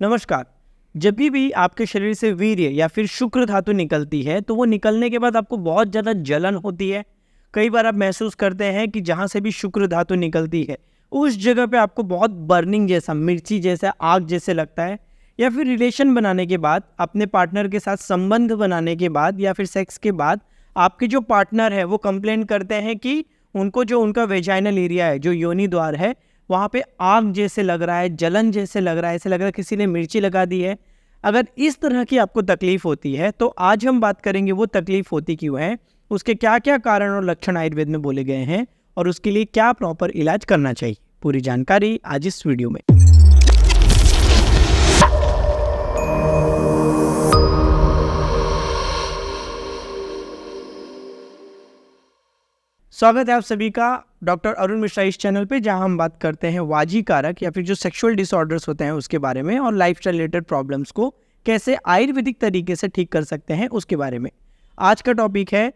नमस्कार। जब भी आपके शरीर से वीर्य या फिर शुक्र धातु निकलती है तो वो निकलने के बाद आपको बहुत ज़्यादा जलन होती है। कई बार आप महसूस करते हैं कि जहाँ से भी शुक्र धातु निकलती है उस जगह पे आपको बहुत बर्निंग जैसा, मिर्ची जैसा, आग जैसे लगता है। या फिर रिलेशन बनाने के बाद, अपने पार्टनर के साथ संबंध बनाने के बाद या फिर सेक्स के बाद आपके जो पार्टनर है वो कंप्लेंट करते हैं कि उनको जो उनका वेजाइनल एरिया है, जो योनि द्वार है, वहाँ पे आग जैसे लग रहा है, जलन जैसे लग रहा है, ऐसे लग रहा है किसी ने मिर्ची लगा दी है। अगर इस तरह की आपको तकलीफ होती है तो आज हम बात करेंगे वो तकलीफ होती क्यों है, उसके क्या क्या कारण और लक्षण आयुर्वेद में बोले गए हैं और उसके लिए क्या प्रॉपर इलाज करना चाहिए। पूरी जानकारी आज इस वीडियो में। स्वागत है आप सभी का डॉक्टर अरुण मिश्रा इस चैनल पे, जहां हम बात करते हैं वाजी कारक या फिर जो सेक्सुअल डिसऑर्डर्स होते हैं उसके बारे में और लाइफस्टाइल रिलेटेड प्रॉब्लम्स को कैसे आयुर्वेदिक तरीके से ठीक कर सकते हैं उसके बारे में। आज का टॉपिक है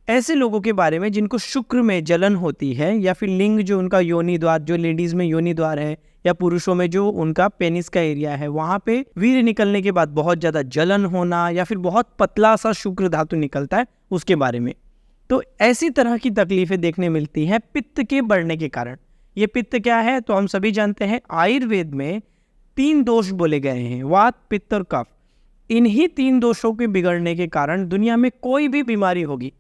ऐसे लोगों के बारे में जिनको शुक्र में जलन होती है या फिर लिंग, जो उनका योनि द्वार, जो लेडीज़ में योनि द्वार है या पुरुषों में जो उनका पेनिस का एरिया है, वहाँ पे वीर्य निकलने के बाद बहुत ज़्यादा जलन होना या फिर बहुत पतला सा शुक्र धातु निकलता है, उसके बारे में। तो ऐसी तरह की तकलीफें देखने मिलती हैं पित्त के बढ़ने के कारण। ये पित्त क्या है तो हम सभी जानते हैं, आयुर्वेद में 3 दोष बोले गए हैं, वात, पित्त और कफ। इन्हीं 3 दोषों के बिगड़ने के कारण दुनिया में कोई भी बीमारी होगी,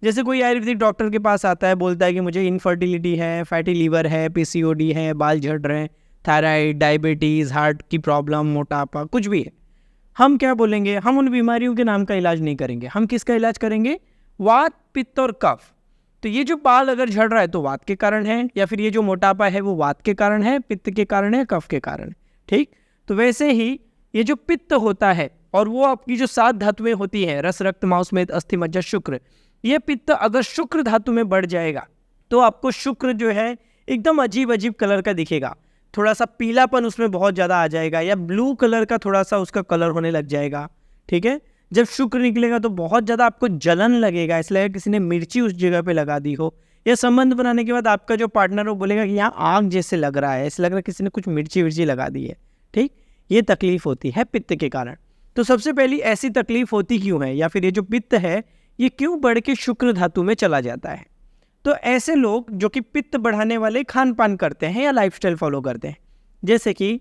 जैसे कोई आयुर्वेदिक डॉक्टर के पास आता है, बोलता है कि मुझे इनफर्टिलिटी है, फैटी लीवर है, पीसीओडी है, बाल झड़ रहे हैं, थायराइड, डायबिटीज़, हार्ट की प्रॉब्लम, मोटापा, कुछ भी है, हम क्या बोलेंगे? हम उन बीमारियों के नाम का इलाज नहीं करेंगे। हम किसका इलाज करेंगे? वात, पित्त और कफ। तो ये जो बाल अगर झड़ रहा है तो वात के कारण है, या फिर ये जो मोटापा है वो वात के कारण है, पित्त के कारण है, कफ के कारण है। ठीक, तो वैसे ही ये जो पित्त होता है और वो आपकी जो 7 धातुएं होती हैं, रस, रक्त, मांस, मेद, अस्थि, मज्जा, शुक्र, ये पित्त अगर शुक्र धातु में बढ़ जाएगा तो आपको शुक्र जो है एकदम अजीब अजीब कलर का दिखेगा। थोड़ा सा पीलापन उसमें बहुत ज़्यादा आ जाएगा या ब्लू कलर का थोड़ा सा उसका कलर होने लग जाएगा। ठीक है, जब शुक्र निकलेगा तो बहुत ज़्यादा आपको जलन लगेगा, इसलिए किसी ने मिर्ची उस जगह पे लगा दी हो। या संबंध बनाने के बाद आपका जो पार्टनर हो बोलेगा कि यहाँ आग जैसे लग रहा है, ऐसे लग रहा है किसी ने कुछ मिर्ची विर्ची लगा दी है। ठीक, ये तकलीफ होती है पित्त के कारण। तो सबसे पहली ऐसी तकलीफ होती क्यों है, या फिर ये जो पित्त है ये क्यों बढ़ के शुक्र धातु में चला जाता है? तो ऐसे लोग जो कि पित्त बढ़ाने वाले खान पान करते हैं या लाइफस्टाइल फॉलो करते हैं, जैसे कि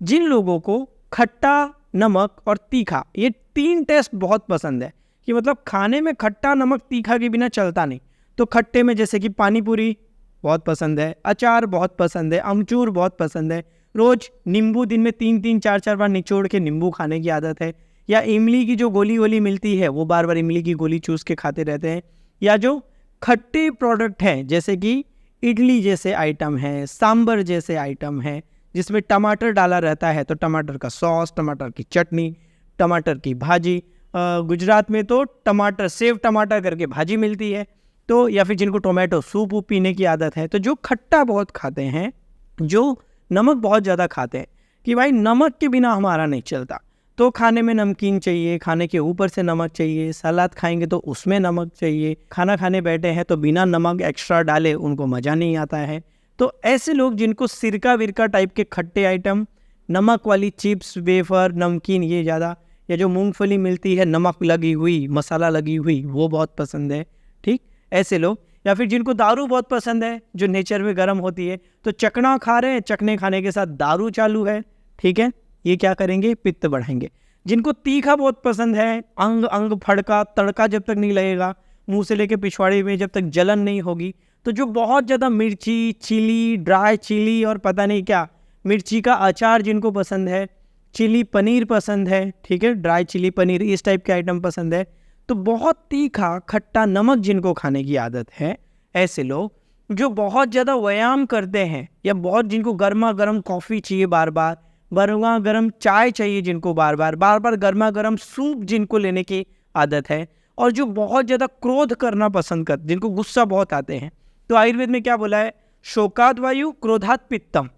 जिन लोगों को खट्टा, नमक और तीखा, ये 3 टेस्ट बहुत पसंद है, कि मतलब खाने में खट्टा, नमक, तीखा के बिना चलता नहीं। तो खट्टे में जैसे कि पानी पूरी बहुत पसंद है, अचार बहुत पसंद है, अमचूर बहुत पसंद है, रोज नींबू दिन में 3-3, 4-4 बार निचोड़ के नींबू खाने की आदत है, या इमली की जो गोली वोली मिलती है वो बार बार इमली की गोली चूस के खाते रहते हैं, या जो खट्टे प्रोडक्ट हैं जैसे कि इडली जैसे आइटम है, सांबर जैसे आइटम है जिसमें टमाटर डाला रहता है, तो टमाटर का सॉस, टमाटर की चटनी, टमाटर की भाजी, गुजरात में तो टमाटर, सेव टमाटर करके भाजी मिलती है, तो या फिर जिनको टोमेटो सूप पीने की आदत है, तो जो खट्टा बहुत खाते हैं, जो नमक बहुत ज़्यादा खाते हैं कि भाई नमक के बिना हमारा नहीं चलता, तो खाने में नमकीन चाहिए, खाने के ऊपर से नमक चाहिए, सलाद खाएंगे तो उसमें नमक चाहिए, खाना खाने बैठे हैं तो बिना नमक एक्स्ट्रा डाले उनको मज़ा नहीं आता है। तो ऐसे लोग जिनको सिरका विरका टाइप के खट्टे आइटम, नमक वाली चिप्स, वेफर, नमकीन ये ज़्यादा, या जो मूंगफली मिलती है नमक लगी हुई, मसाला लगी हुई, वो बहुत पसंद है। ठीक, ऐसे लोग, या फिर जिनको दारू बहुत पसंद है जो नेचर में गर्म होती है, तो चकना खा रहे हैं, चकने खाने के साथ दारू चालू है। ठीक है, ये क्या करेंगे? पित्त बढ़ाएंगे। जिनको तीखा बहुत पसंद है, अंग अंग फड़का, तड़का जब तक नहीं लगेगा, मुंह से लेके पिछवाड़े में जब तक जलन नहीं होगी, तो जो बहुत ज़्यादा मिर्ची, चिली, ड्राई चिली और पता नहीं क्या, मिर्ची का अचार जिनको पसंद है, चिली पनीर पसंद है, ठीक है, ड्राई चिली पनीर, इस टाइप के आइटम पसंद है, तो बहुत तीखा, खट्टा, नमक जिनको खाने की आदत है, ऐसे लोग, जो बहुत ज़्यादा व्यायाम करते हैं या बहुत जिनको गर्मा गर्म कॉफ़ी चाहिए, बार बार गर्मा गर्म चाय चाहिए, जिनको बार बार गर्मा गर्म सूप जिनको लेने की आदत है, और जो बहुत ज़्यादा क्रोध करना पसंद करते, जिनको गुस्सा बहुत आते हैं, तो आयुर्वेद में क्या बोला है? शोकाद वायु, क्रोधात पित्तम।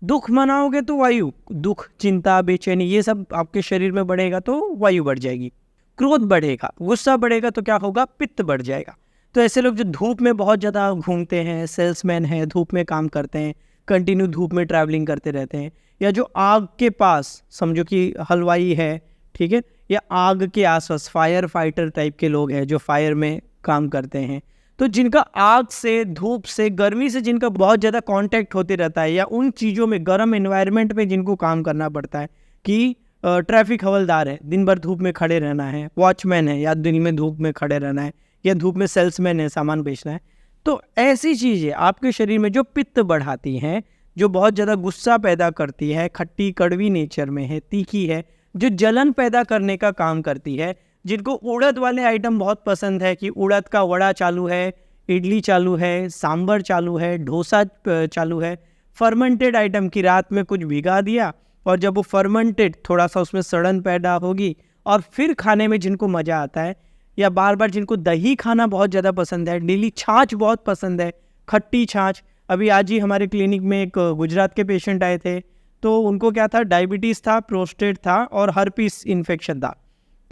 दुख मनाओगे तो वायु, दुख, चिंता, बेचैनी, ये सब आपके शरीर में बढ़ेगा तो वायु बढ़ जाएगी, क्रोध बढ़ेगा, गुस्सा बढ़ेगा तो क्या होगा? पित्त बढ़ जाएगा। तो ऐसे लोग जो धूप में बहुत ज़्यादा घूमते हैं, सेल्समैन हैं, धूप में काम करते हैं, कंटिन्यू धूप में ट्रैवलिंग करते रहते हैं, या जो आग के पास समझो कि हलवाई है, ठीक है, या आग के आसपास फायर फाइटर टाइप के लोग हैं जो फायर में काम करते हैं, तो जिनका आग से, धूप से, गर्मी से जिनका बहुत ज़्यादा कांटेक्ट होते रहता है, या उन चीज़ों में गर्म एनवायरनमेंट में जिनको काम करना पड़ता है कि ट्रैफिक हवलदार है, दिन भर धूप में खड़े रहना है, वॉचमैन है या दिन में धूप में खड़े रहना है, या धूप में सेल्समैन है, सामान बेचना है, तो ऐसी चीज़ें आपके शरीर में जो पित्त बढ़ाती हैं, जो बहुत ज़्यादा गुस्सा पैदा करती है, खट्टी कड़वी नेचर में है, तीखी है, जो जलन पैदा करने का काम करती है, जिनको उड़द वाले आइटम बहुत पसंद है कि उड़द का वड़ा चालू है, इडली चालू है, सांभर चालू है, डोसा चालू है, फर्मेंटेड आइटम की रात में कुछ भिगा दिया और जब वो फर्मेंटेड थोड़ा सा उसमें सड़न पैदा होगी और फिर खाने में जिनको मज़ा आता है, या बार बार जिनको दही खाना बहुत ज़्यादा पसंद है, डेली छाछ बहुत पसंद है, खट्टी छाछ। अभी आज ही हमारे क्लिनिक में एक गुजरात के पेशेंट आए थे, तो उनको क्या था, डायबिटीज़ था, प्रोस्टेट था और हर्पीस इन्फेक्शन था।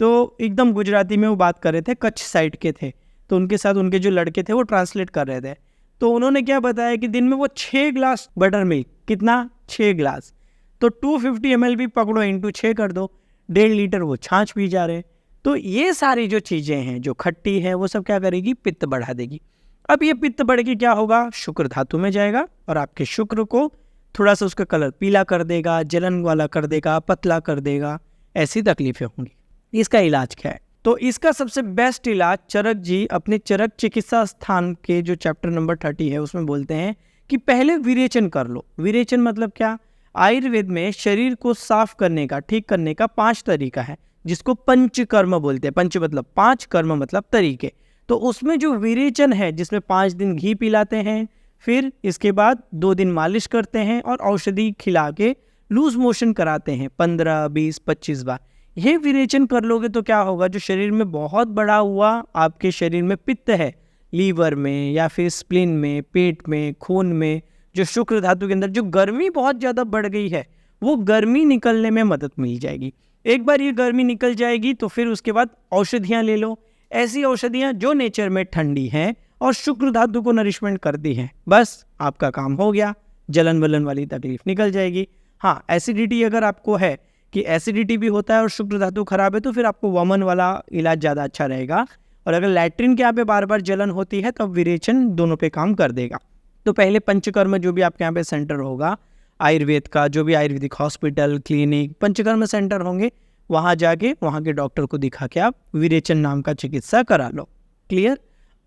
तो एकदम गुजराती में वो बात कर रहे थे, कच्छ साइड के थे, तो उनके साथ उनके जो लड़के थे वो ट्रांसलेट कर रहे थे। तो उन्होंने क्या बताया कि दिन में वो 6 ग्लास बटर मिल्क, कितना, 6 ग्लास, तो 250 ml भी पकड़ो, इंटू 6 कर दो, 1.5 लीटर वो छाछ पी जा रहे। तो ये सारी जो चीज़ें हैं जो खट्टी है वो सब क्या करेगी, पित्त बढ़ा देगी। अब ये पित्त बढ़ के क्या होगा, शुक्र धातु में जाएगा और आपके शुक्र को थोड़ा सा उसका कलर पीला कर देगा, जलन वाला कर देगा, पतला कर देगा, ऐसी तकलीफें होंगी। इसका इलाज क्या है, तो इसका सबसे बेस्ट इलाज चरक जी अपने चरक चिकित्सा स्थान के जो चैप्टर नंबर 30 है उसमें बोलते हैं कि पहले विरेचन कर लो। विरेचन मतलब क्या, आयुर्वेद में शरीर को साफ करने का, ठीक करने का 5 तरीका है, जिसको पंचकर्म बोलते हैं। पंच मतलब 5, कर्म मतलब तरीके। तो उसमें जो विरेचन है, जिसमें 5 दिन घी पिलाते हैं, फिर इसके बाद 2 दिन मालिश करते हैं और औषधि खिला के लूज मोशन कराते हैं 15, 20, 25 बार। ये विरेचन कर लोगे तो क्या होगा, जो शरीर में बहुत बड़ा हुआ आपके शरीर में पित्त है, लीवर में या फिर स्प्लीन में, पेट में, खून में, जो शुक्र धातु के अंदर जो गर्मी बहुत ज़्यादा बढ़ गई है, वो गर्मी निकलने में मदद मिल जाएगी। एक बार ये गर्मी निकल जाएगी तो फिर उसके बाद औषधियाँ ले लो, ऐसी औषधियाँ जो नेचर में ठंडी हैं और शुक्र धातु को नरिशमेंट करती हैं, बस आपका काम हो गया, जलन वलन वाली तकलीफ निकल जाएगी। हाँ, एसिडिटी अगर आपको है कि एसिडिटी भी होता है और शुक्र धातु खराब है, तो फिर आपको वमन वाला इलाज ज़्यादा अच्छा रहेगा। और अगर लैट्रिन के यहाँ पे बार बार जलन होती है तो विरेचन दोनों पे काम कर देगा। तो पहले पंचकर्म जो भी आपके यहाँ पे सेंटर होगा आयुर्वेद का, जो भी Ayurvedic hospital, clinic, panchakarma centre होंगे, वहाँ जाके वहाँ के डॉक्टर को दिखा के आप विरेचन नाम का चिकित्सा करा लो। क्लियर।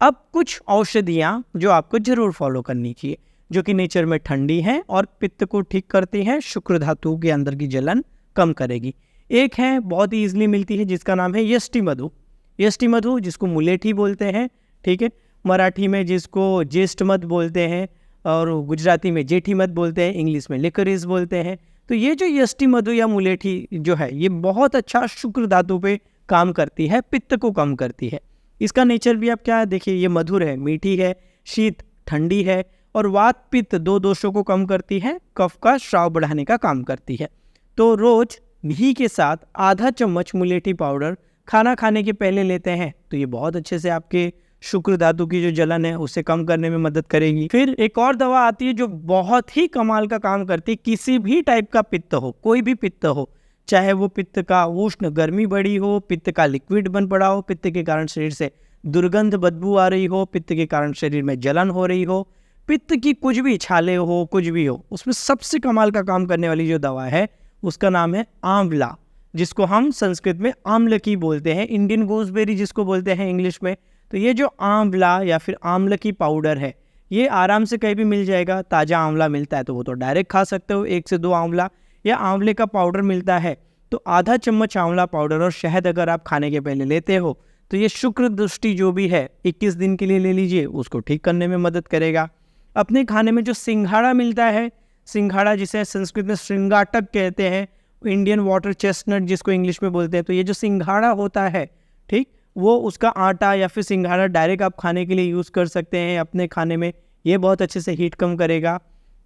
अब कुछ औषधियाँ जो आपको जरूर फॉलो करनी चाहिए, जो कि नेचर में ठंडी हैं और पित्त को ठीक करती हैं, शुक्र धातु के अंदर की जलन कम करेगी। एक है बहुत ही ईजिली मिलती है, जिसका नाम है यष्टि मधु। यष्टि मधु जिसको मुलेठी बोलते हैं, ठीक है, मराठी में जिसको ज्येष्ठ मध बोलते हैं और गुजराती में जेठी मध बोलते हैं, इंग्लिश में लिकोरिस बोलते हैं। तो ये जो यष्टि मधु या मुलेठी जो है, ये बहुत अच्छा शुक्र धातु पे काम करती है, पित्त को कम करती है। इसका नेचर भी आप क्या देखिए, ये मधुर है, मीठी है, शीत ठंडी है और वात पित्त 2 दोषों को कम करती है, कफ का स्राव बढ़ाने का काम करती है। तो रोज घी के साथ आधा चम्मच मुलेठी पाउडर खाना खाने के पहले लेते हैं तो ये बहुत अच्छे से आपके शुक्र धातु की जो जलन है उसे कम करने में मदद करेगी। फिर एक और दवा आती है जो बहुत ही कमाल का काम करती है, किसी भी टाइप का पित्त हो, कोई भी पित्त हो, चाहे वो पित्त का उष्ण गर्मी बढ़ी हो, पित्त का लिक्विड बन पड़ा हो, पित्त के कारण शरीर से दुर्गंध बदबू आ रही हो, पित्त के कारण शरीर में जलन हो रही हो, पित्त की कुछ भी छाले हो, कुछ भी हो, उसमें सबसे कमाल का काम करने वाली जो दवा है उसका नाम है आंवला, जिसको हम संस्कृत में आमलकी बोलते हैं, इंडियन गूसबेरी जिसको बोलते हैं इंग्लिश में। तो ये जो आंवला या फिर आमलकी पाउडर है, ये आराम से कहीं भी मिल जाएगा। ताज़ा आंवला मिलता है तो वो तो डायरेक्ट खा सकते हो, 1 से 2 आंवला, या आंवले का पाउडर मिलता है तो आधा चम्मच आंवला पाउडर और शहद अगर आप खाने के पहले लेते हो तो ये शुक्र दृष्टि जो भी है 21 दिन के लिए ले लीजिए, उसको ठीक करने में मदद करेगा। अपने खाने में जो सिंघाड़ा मिलता है, सिंघाड़ा जिसे संस्कृत में श्रृंगाटक कहते हैं, इंडियन वाटर चेस्टनट जिसको इंग्लिश में बोलते हैं, तो ये जो सिंघाड़ा होता है, ठीक, वो उसका आटा या फिर सिंघाड़ा डायरेक्ट आप खाने के लिए यूज़ कर सकते हैं अपने खाने में, ये बहुत अच्छे से हीट कम करेगा।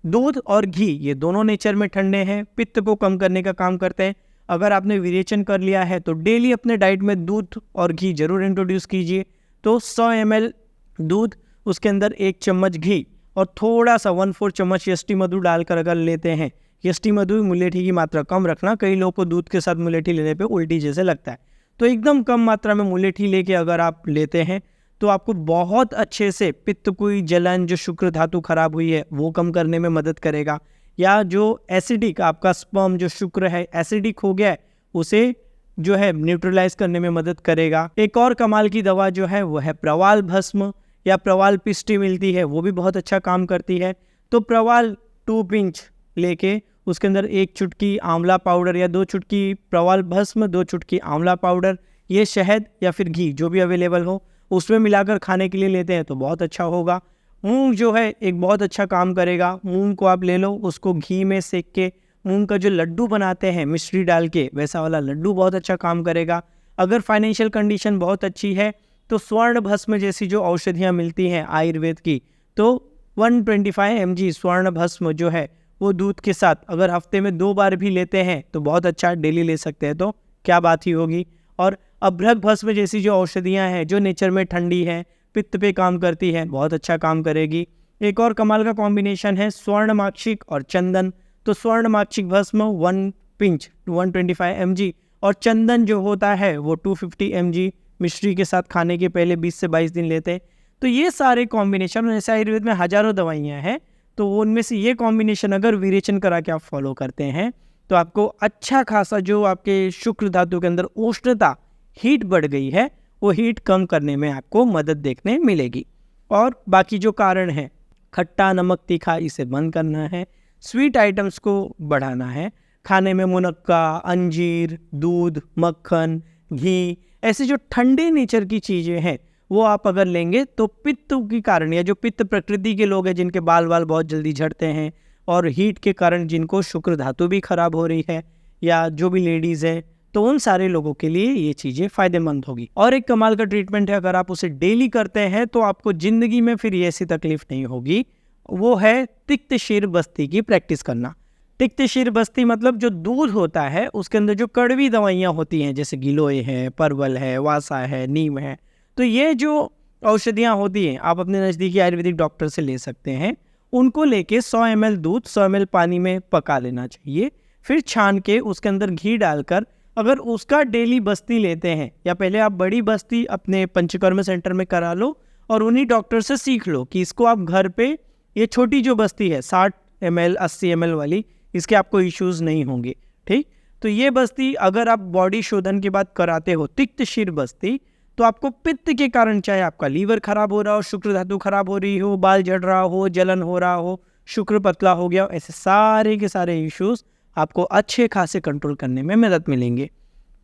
दूध और घी ये दोनों नेचर में ठंडे हैं, पित्त को कम करने का काम करते हैं। अगर आपने विरेचन कर लिया है तो डेली अपने डाइट में दूध और घी जरूर इंट्रोड्यूस कीजिए। तो 100 ml दूध, उसके अंदर 1 चम्मच घी और थोड़ा सा 1/4 चम्मच यष्टि मधु डालकर अगर लेते हैं, यष्टि मधु मुलेठी की मात्रा कम रखना, कई लोगों को दूध के साथ मुलेठी लेने पे उल्टी जैसे लगता है, तो एकदम कम मात्रा में मुलेठी लेके अगर आप लेते हैं तो आपको बहुत अच्छे से पित्त की जलन, जो शुक्र धातु खराब हुई है वो कम करने में मदद करेगा, या जो एसिडिक आपका स्पर्म जो शुक्र है एसिडिक हो गया है उसे जो है न्यूट्रलाइज करने में मदद करेगा। एक और कमाल की दवा जो है वो है प्रवाल भस्म या प्रवाल पिष्टी मिलती है, वो भी बहुत अच्छा काम करती है। तो प्रवाल 2 पिंच लेके उसके अंदर 1 चुटकी आंवला पाउडर या 2 चुटकी प्रवाल भस्म, 2 चुटकी आंवला पाउडर, ये शहद या फिर घी जो भी अवेलेबल हो उसमें मिलाकर खाने के लिए लेते हैं तो बहुत अच्छा होगा। मूंग जो है एक बहुत अच्छा काम करेगा, मूंग को आप ले लो, उसको घी में सेक के मूंग का जो लड्डू बनाते हैं मिश्री डाल के, वैसा वाला लड्डू बहुत अच्छा काम करेगा। अगर फाइनेंशियल कंडीशन बहुत अच्छी है तो स्वर्ण भस्म जैसी जो औषधियाँ मिलती हैं आयुर्वेद की, तो 125 mg स्वर्ण भस्म जो है वो दूध के साथ अगर हफ्ते में 2 बार भी लेते हैं तो बहुत अच्छा, डेली ले सकते हैं तो क्या बात ही होगी। और अभ्रक भस्म जैसी जो औषधियाँ हैं जो नेचर में ठंडी हैं, पित्त पे काम करती है, बहुत अच्छा काम करेगी। एक और कमाल का कॉम्बिनेशन है स्वर्ण माक्षिक और चंदन। तो स्वर्ण माक्षिक भस्म 1 पिंच 125 mg और चंदन जो होता है वो 250 mg मिश्री के साथ खाने के पहले 20 से 22 दिन लेते हैं। तो ये सारे कॉम्बिनेशन, ऐसे आयुर्वेद में हजारों दवाइयाँ हैं, तो उनमें से ये कॉम्बिनेशन अगर विरेचन करा के आप फॉलो करते हैं तो आपको अच्छा खासा जो आपके शुक्र धातु के अंदर उष्णता हीट बढ़ गई है वो हीट कम करने में आपको मदद देखने मिलेगी। और बाकी जो कारण है, खट्टा नमक तीखा इसे बंद करना है, स्वीट आइटम्स को बढ़ाना है, खाने में मुनक्का, अंजीर, दूध, मक्खन, घी, ऐसे जो ठंडे नेचर की चीज़ें हैं वो आप अगर लेंगे तो पित्त के कारण, या जो पित्त प्रकृति के लोग हैं जिनके बाल बहुत जल्दी झड़ते हैं और हीट के कारण जिनको शुक्र धातु भी खराब हो रही है, या जो भी लेडीज़ हैं, तो उन सारे लोगों के लिए ये चीज़ें फ़ायदेमंद होगी। और एक कमाल का ट्रीटमेंट है, अगर आप उसे डेली करते हैं तो आपको ज़िंदगी में फिर ये ऐसी तकलीफ नहीं होगी, वो है तिक्त शीर बस्ती की प्रैक्टिस करना। तिक्त शीर बस्ती मतलब जो दूध होता है उसके अंदर जो कड़वी दवाइयाँ होती हैं, जैसे गिलोय है, परवल है, वासा है, नीम है, तो ये जो औषधियाँ होती हैं आप अपने नज़दीकी आयुर्वेदिक डॉक्टर से ले सकते हैं। उनको लेके 100 ml दूध 100 ml पानी में पका लेना चाहिए, फिर छान के उसके अंदर घी डालकर अगर उसका डेली बस्ती लेते हैं, या पहले आप बड़ी बस्ती अपने पंचकर्म सेंटर में करा लो और उन्हीं डॉक्टर से सीख लो कि इसको आप घर पे, ये छोटी जो बस्ती है 60 ml 80 ml वाली, इसके आपको इश्यूज़ नहीं होंगे, ठीक। तो ये बस्ती अगर आप बॉडी शोधन के बाद कराते हो तिक्त शीर बस्ती, तो आपको पित्त के कारण, चाहे आपका लीवर खराब हो रहा हो, शुक्र धातु खराब हो रही हो, बाल झड़ रहा हो, जलन हो रहा हो, शुक्र पतला हो गया हो, ऐसे सारे के सारे इश्यूज़ आपको अच्छे खासे कंट्रोल करने में मदद मिलेंगे।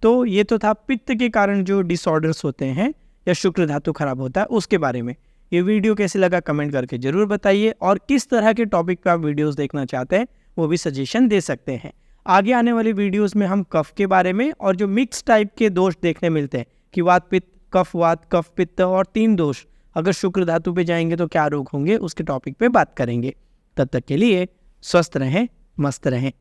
तो ये तो था पित्त के कारण जो डिसऑर्डर्स होते हैं या शुक्र धातु खराब होता है उसके बारे में। ये वीडियो कैसे लगा कमेंट करके ज़रूर बताइए, और किस तरह के टॉपिक पे आप वीडियोस देखना चाहते हैं वो भी सजेशन दे सकते हैं। आगे आने वाली वीडियोस में हम कफ के बारे में और जो मिक्स टाइप के दोष देखने मिलते हैं कि वात पित्त, कफ वात, कफ पित्त और 3 दोष अगर शुक्र धातु पे जाएंगे तो क्या रोग होंगे, उसके टॉपिक पे बात करेंगे। तब तक के लिए स्वस्थ रहें, मस्त रहें।